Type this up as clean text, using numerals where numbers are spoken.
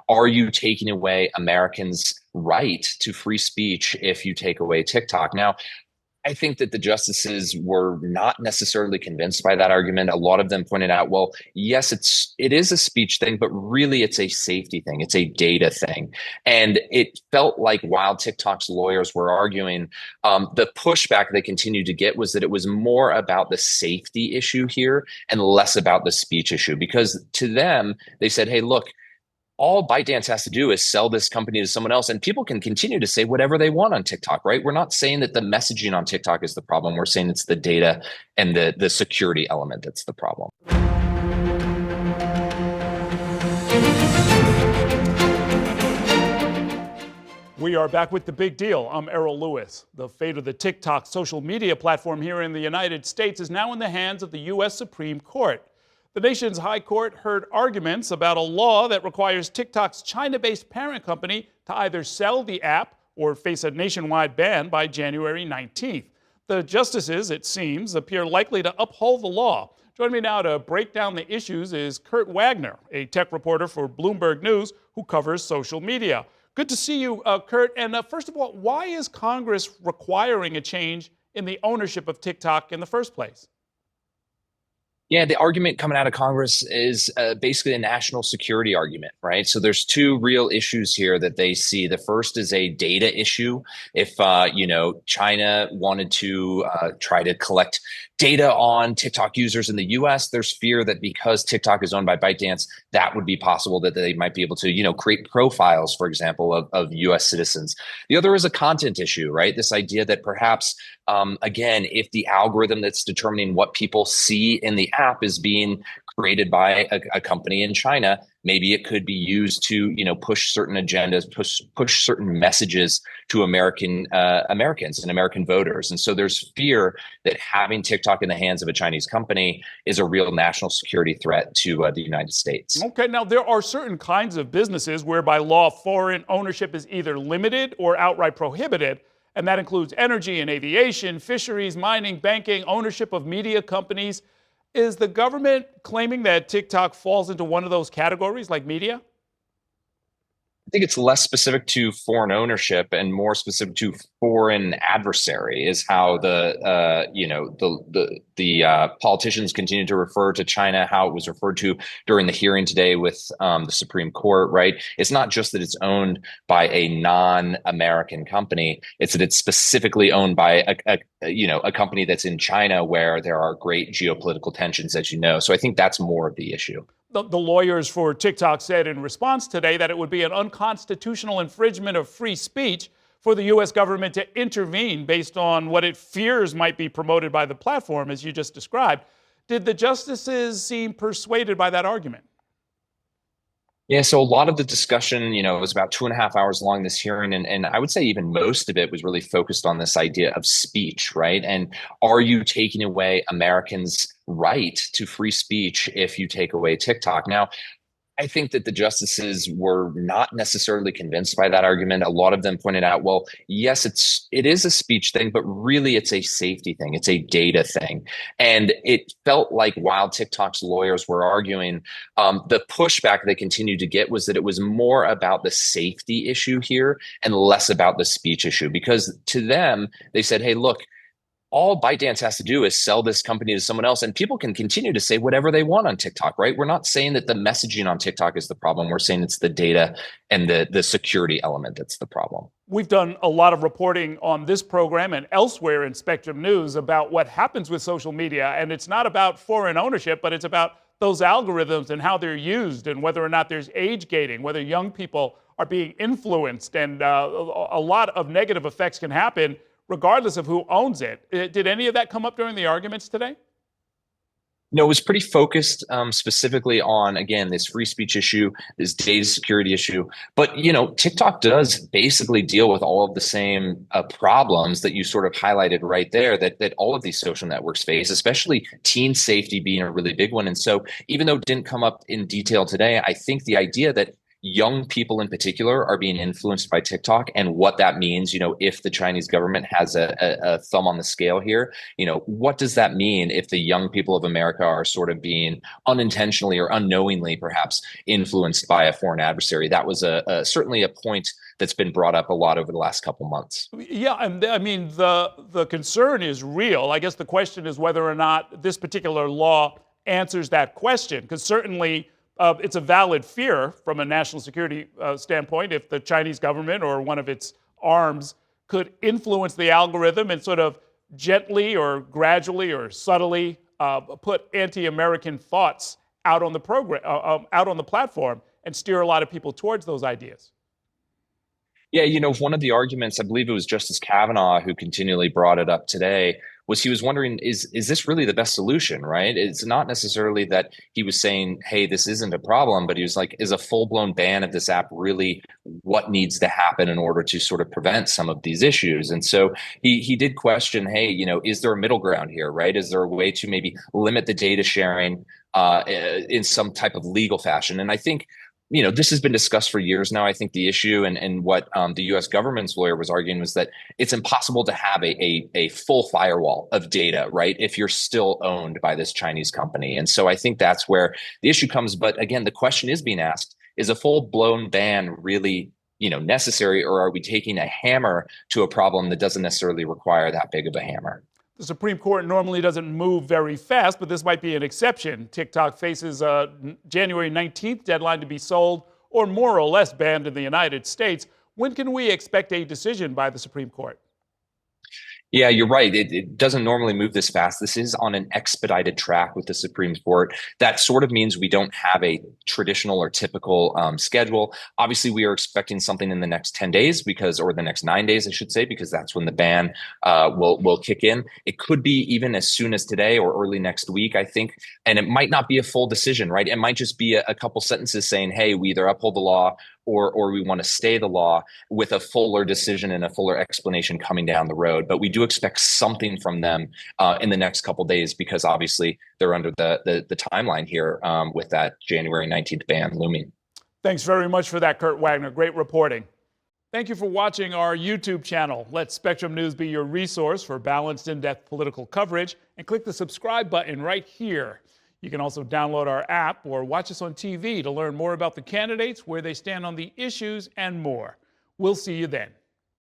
are you taking away Americans' right to free speech if you take away TikTok? Now, I think that the justices were not necessarily convinced by that argument. A lot of them pointed out, well, yes, it is a speech thing, but really it's a safety thing. It's a data thing. And it felt like while TikTok's lawyers were arguing, the pushback they continued to get was that it was more about the safety issue here and less about the speech issue. Because to them, they said, hey, look, all ByteDance has to do is sell this company to someone else, and people can continue to say whatever they want on TikTok, right? We're not saying that the messaging on TikTok is the problem. We're saying it's the data and the security element that's the problem. We are back with The Big Deal. I'm Errol Lewis. The fate of the TikTok social media platform here in the United States is now in the hands of the U.S. Supreme Court. The nation's high court heard arguments about a law that requires TikTok's China-based parent company to either sell the app or face a nationwide ban by January 19th. The justices, it seems, appear likely to uphold the law. Joining me now to break down the issues is Kurt Wagner, a tech reporter for Bloomberg News who covers social media. Good to see you, Kurt. And first of all, why is Congress requiring a change in the ownership of TikTok in the first place? Yeah, the argument coming out of Congress is basically a national security argument, right? So there's two real issues here that they see. The first is a data issue. If China wanted to try to collect data on TikTok users in the US, there's fear that because TikTok is owned by ByteDance, that would be possible that they might be able to, create profiles, for example, of US citizens. The other is a content issue, right? This idea that perhaps, again, if the algorithm that's determining what people see in the app is being created by a company in China, maybe it could be used to, push certain agendas, push certain messages to Americans and American voters. And so there's fear that having TikTok in the hands of a Chinese company is a real national security threat to the United States. Okay, now there are certain kinds of businesses where by law foreign ownership is either limited or outright prohibited. And that includes energy and aviation, fisheries, mining, banking, ownership of media companies. Is the government claiming that TikTok falls into one of those categories, like media? I think it's less specific to foreign ownership and more specific to foreign adversary is how the politicians continue to refer to China, how it was referred to during the hearing today with the Supreme Court, right? It's not just that it's owned by a non-American company. It's that it's specifically owned by a company that's in China where there are great geopolitical tensions, as you know. So I think that's more of the issue. The lawyers for TikTok said in response today that it would be an unconstitutional infringement of free speech for the U.S. government to intervene based on what it fears might be promoted by the platform, as you just described. Did the justices seem persuaded by that argument? Yeah, so a lot of the discussion, it was about 2.5 hours long, this hearing, and I would say even most of it was really focused on this idea of speech, right? And are you taking away Americans' right to free speech if you take away TikTok? Now, I think that the justices were not necessarily convinced by that argument. A lot of them pointed out, well, yes, it is a speech thing, but really it's a safety thing. It's a data thing. And it felt like while TikTok's lawyers were arguing, the pushback they continued to get was that it was more about the safety issue here and less about the speech issue. Because to them, they said, hey, look, all ByteDance has to do is sell this company to someone else, and people can continue to say whatever they want on TikTok, right? We're not saying that the messaging on TikTok is the problem. We're saying it's the data and the security element that's the problem. We've done a lot of reporting on this program and elsewhere in Spectrum News about what happens with social media, and it's not about foreign ownership, but it's about those algorithms and how they're used and whether or not there's age gating, whether young people are being influenced, and a lot of negative effects can happen regardless of who owns it. Did any of that come up during the arguments today? No, it was pretty focused specifically on, again, this free speech issue, this data security issue. But, TikTok does basically deal with all of the same problems that you sort of highlighted right there that all of these social networks face, especially teen safety being a really big one. And so even though it didn't come up in detail today, I think the idea that young people in particular are being influenced by TikTok and what that means, if the Chinese government has a thumb on the scale here, what does that mean if the young people of America are sort of being unintentionally or unknowingly perhaps influenced by a foreign adversary? That was certainly a point that's been brought up a lot over the last couple months. Yeah, and I mean the concern is real. I guess the question is whether or not this particular law answers that question, because certainly it's a valid fear from a national security standpoint if the Chinese government or one of its arms could influence the algorithm and sort of gently or gradually or subtly put anti-American thoughts out on the program, out on the platform, and steer a lot of people towards those ideas. Yeah, one of the arguments, I believe it was Justice Kavanaugh who continually brought it up today, was he was wondering, is this really the best solution, right? It's not necessarily that he was saying, hey, this isn't a problem, but he was like, is a full-blown ban of this app really what needs to happen in order to sort of prevent some of these issues? And so he did question, hey, is there a middle ground here, right? Is there a way to maybe limit the data sharing in some type of legal fashion? And I think this has been discussed for years now. I think the issue and what the U.S. government's lawyer was arguing was that it's impossible to have a full firewall of data, right, if you're still owned by this Chinese company. And so I think that's where the issue comes. But again, the question is being asked, is a full-blown ban really necessary, or are we taking a hammer to a problem that doesn't necessarily require that big of a hammer? The Supreme Court normally doesn't move very fast, but this might be an exception. TikTok faces a January 19th deadline to be sold or more or less banned in the United States. When can we expect a decision by the Supreme Court? Yeah, you're right. It doesn't normally move this fast. This is on an expedited track with the Supreme Court. That sort of means we don't have a traditional or typical schedule. Obviously, we are expecting something in the next 10 days or the next 9 days, I should say, because that's when the ban will kick in. It could be even as soon as today or early next week, I think. And it might not be a full decision, right? It might just be a couple sentences saying, hey, we either uphold the law or we want to stay the law, with a fuller decision and a fuller explanation coming down the road. But we do expect something from them in the next couple of days, because obviously they're under the timeline here with that January 19th ban looming. Thanks very much for that, Kurt Wagner. Great reporting. Thank you for watching our YouTube channel. Let Spectrum News be your resource for balanced, in-depth political coverage, and click the subscribe button right here. You can also download our app or watch us on TV to learn more about the candidates, where they stand on the issues, and more. We'll see you then.